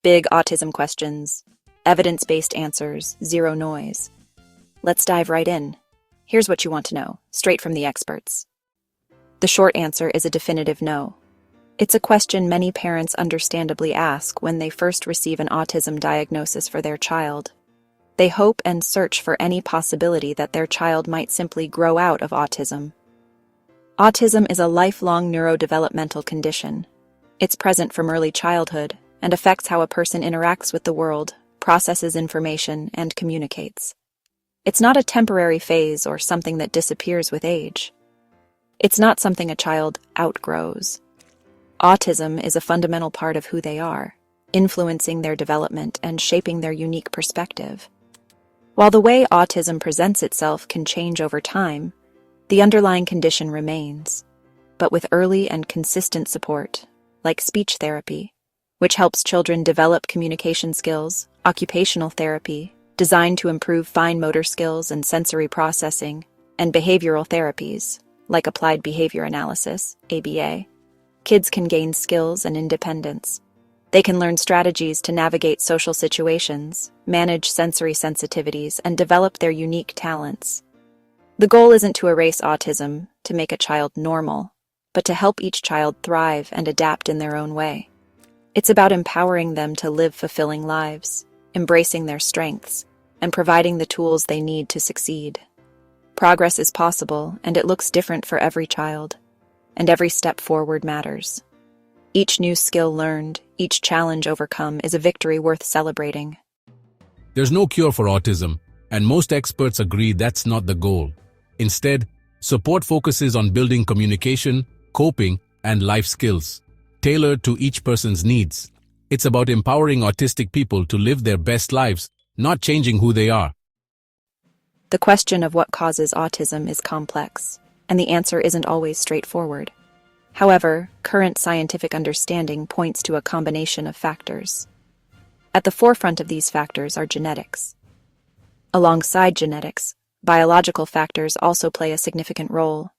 Big autism questions, evidence-based answers, zero noise. Let's dive right in. Here's what you want to know, straight from the experts. The short answer is a definitive no. It's a question many parents understandably ask when they first receive an autism diagnosis for their child. They hope and search for any possibility that their child might simply grow out of autism. Autism is a lifelong neurodevelopmental condition. It's present from early childhood and affects how a person interacts with the world, processes information, and communicates. It's not a temporary phase or something that disappears with age. It's not something a child outgrows. Autism is a fundamental part of who they are, influencing their development and shaping their unique perspective. While the way autism presents itself can change over time, the underlying condition remains, but with early and consistent support, like speech therapy, which helps children develop communication skills, occupational therapy, designed to improve fine motor skills and sensory processing, and behavioral therapies, like applied behavior analysis, ABA, kids can gain skills and independence. They can learn strategies to navigate social situations, manage sensory sensitivities, and develop their unique talents. The goal isn't to erase autism, to make a child normal, but to help each child thrive and adapt in their own way. It's about empowering them to live fulfilling lives, embracing their strengths, and providing the tools they need to succeed. Progress is possible, and it looks different for every child, and every step forward matters. Each new skill learned, each challenge overcome is a victory worth celebrating. There's no cure for autism, and most experts agree that's not the goal. Instead, support focuses on building communication, coping, and life skills, tailored to each person's needs. It's about empowering autistic people to live their best lives, not changing who they are. The question of what causes autism is complex, and the answer isn't always straightforward. However, current scientific understanding points to a combination of factors. At the forefront of these factors are genetics. Alongside genetics, biological factors also play a significant role.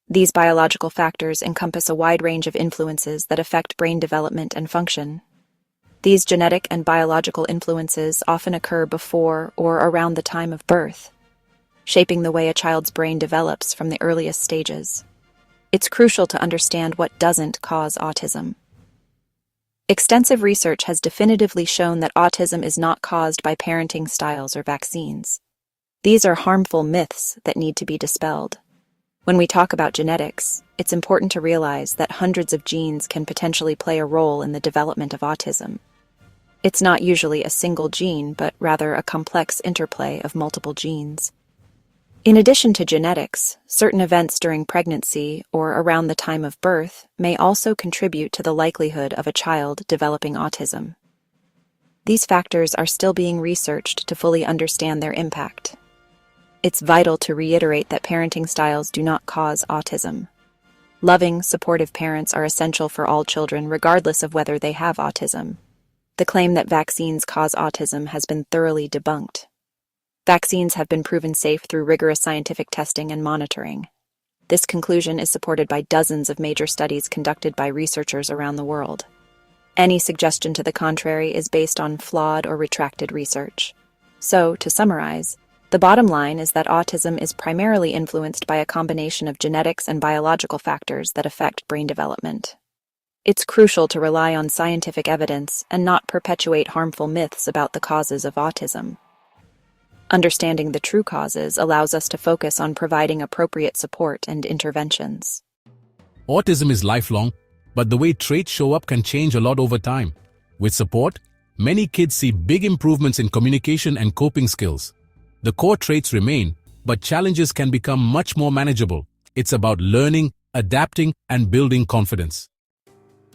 These biological factors encompass a wide range of influences that affect brain development and function. These genetic and biological influences often occur before or around the time of birth, shaping the way a child's brain develops from the earliest stages. It's crucial to understand what doesn't cause autism. Extensive research has definitively shown that autism is not caused by parenting styles or vaccines. These are harmful myths that need to be dispelled. When we talk about genetics, it's important to realize that hundreds of genes can potentially play a role in the development of autism. It's not usually a single gene, but rather a complex interplay of multiple genes. In addition to genetics, certain events during pregnancy or around the time of birth may also contribute to the likelihood of a child developing autism. These factors are still being researched to fully understand their impact. It's vital to reiterate that parenting styles do not cause autism. Loving, supportive parents are essential for all children regardless of whether they have autism. The claim that vaccines cause autism has been thoroughly debunked. Vaccines have been proven safe through rigorous scientific testing and monitoring. This conclusion is supported by dozens of major studies conducted by researchers around the world. Any suggestion to the contrary is based on flawed or retracted research. So, to summarize, the bottom line is that autism is primarily influenced by a combination of genetics and biological factors that affect brain development. It's crucial to rely on scientific evidence and not perpetuate harmful myths about the causes of autism. Understanding the true causes allows us to focus on providing appropriate support and interventions. Autism is lifelong, but the way traits show up can change a lot over time. With support, many kids see big improvements in communication and coping skills. The core traits remain, but challenges can become much more manageable. It's about learning, adapting, and building confidence.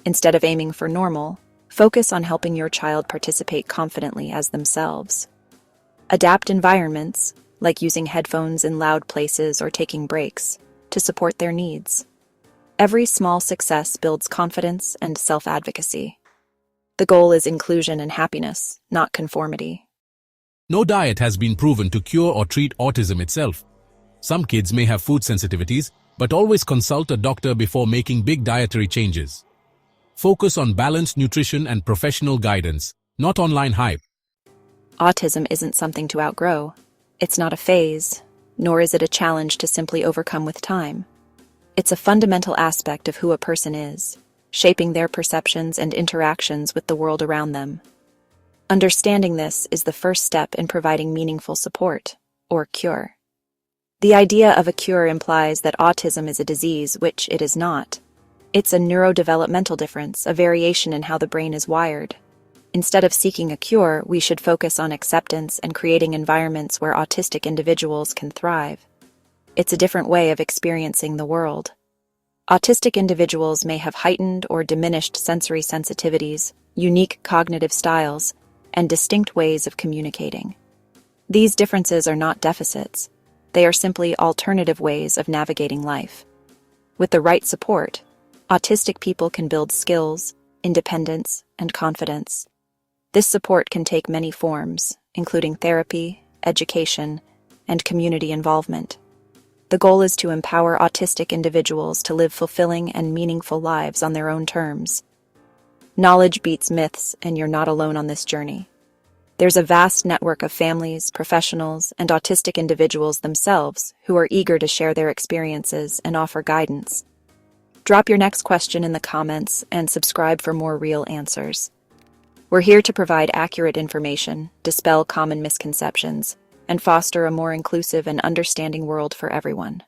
Instead of aiming for normal, focus on helping your child participate confidently as themselves. Adapt environments, like using headphones in loud places or taking breaks, to support their needs. Every small success builds confidence and self-advocacy. The goal is inclusion and happiness, not conformity. No diet has been proven to cure or treat autism itself. Some kids may have food sensitivities, but always consult a doctor before making big dietary changes. Focus on balanced nutrition and professional guidance, not online hype. Autism isn't something to outgrow. It's not a phase, nor is it a challenge to simply overcome with time. It's a fundamental aspect of who a person is, shaping their perceptions and interactions with the world around them. Understanding this is the first step in providing meaningful support, or cure. The idea of a cure implies that autism is a disease, which it is not. It's a neurodevelopmental difference, a variation in how the brain is wired. Instead of seeking a cure, we should focus on acceptance and creating environments where autistic individuals can thrive. It's a different way of experiencing the world. Autistic individuals may have heightened or diminished sensory sensitivities, unique cognitive styles, and distinct ways of communicating. These differences are not deficits. They are simply alternative ways of navigating life. With the right support, autistic people can build skills, independence, and confidence. This support can take many forms, including therapy, education, and community involvement. The goal is to empower autistic individuals to live fulfilling and meaningful lives on their own terms. Knowledge beats myths, and you're not alone on this journey. There's a vast network of families, professionals, and autistic individuals themselves who are eager to share their experiences and offer guidance. Drop your next question in the comments and subscribe for more real answers. We're here to provide accurate information, dispel common misconceptions, and foster a more inclusive and understanding world for everyone.